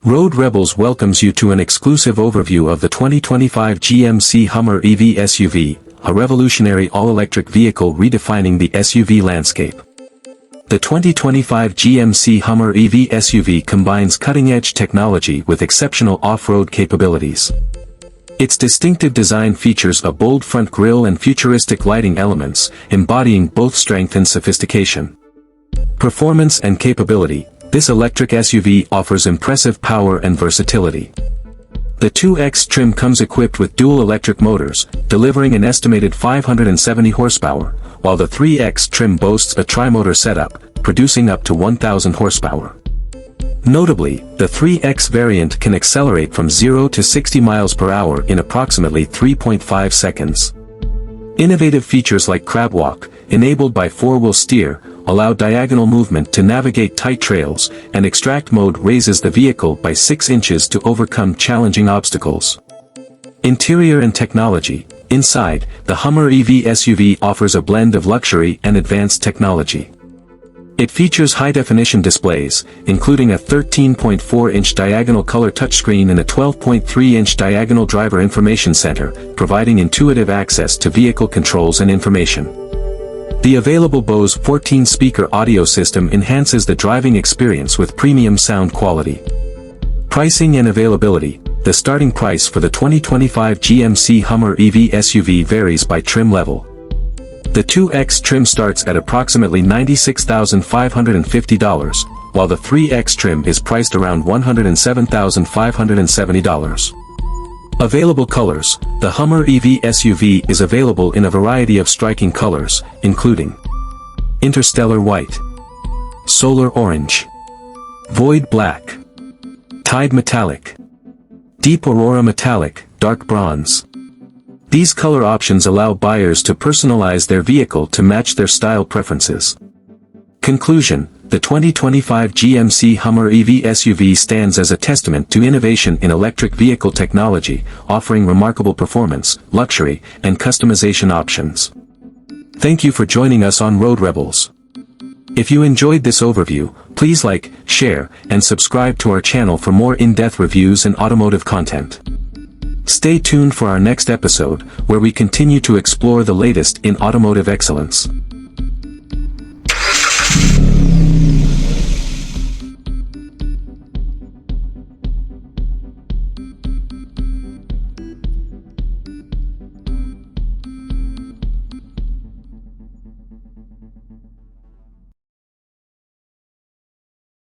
Road Rebels welcomes you to an exclusive overview of the 2025 GMC Hummer EV SUV, a revolutionary all-electric vehicle redefining the SUV landscape. The 2025 GMC Hummer EV SUV combines cutting-edge technology with exceptional off-road capabilities. Its distinctive design features a bold front grille and futuristic lighting elements, embodying both strength and sophistication. Performance and capability. This electric SUV offers impressive power and versatility. The 2X trim comes equipped with dual electric motors, delivering an estimated 570 horsepower, while the 3X trim boasts a tri-motor setup, producing up to 1,000 horsepower. Notably, the 3X variant can accelerate from 0 to 60 miles per hour in approximately 3.5 seconds. Innovative features like CrabWalk, enabled by four-wheel steer, allow diagonal movement to navigate tight trails, and extract mode raises the vehicle by 6 inches to overcome challenging obstacles. Interior and technology. Inside, the Hummer EV SUV offers a blend of luxury and advanced technology. It features high-definition displays, including a 13.4-inch diagonal color touchscreen and a 12.3-inch diagonal driver information center, providing intuitive access to vehicle controls and information. The available Bose 14-speaker audio system enhances the driving experience with premium sound quality. Pricing and availability. The starting price for the 2025 GMC Hummer EV SUV varies by trim level. The 2X trim starts at approximately $96,550, while the 3X trim is priced around $107,570. Available colors. The Hummer EV SUV is available in a variety of striking colors, including Interstellar White, Solar Orange, Void Black, Tide Metallic, Deep Aurora Metallic, Dark Bronze. These color options allow buyers to personalize their vehicle to match their style preferences. Conclusion. The 2025 GMC Hummer EV SUV stands as a testament to innovation in electric vehicle technology, offering remarkable performance, luxury, and customization options. Thank you for joining us on Road Rebels. If you enjoyed this overview, please like, share, and subscribe to our channel for more in-depth reviews and automotive content. Stay tuned for our next episode, where we continue to explore the latest in automotive excellence.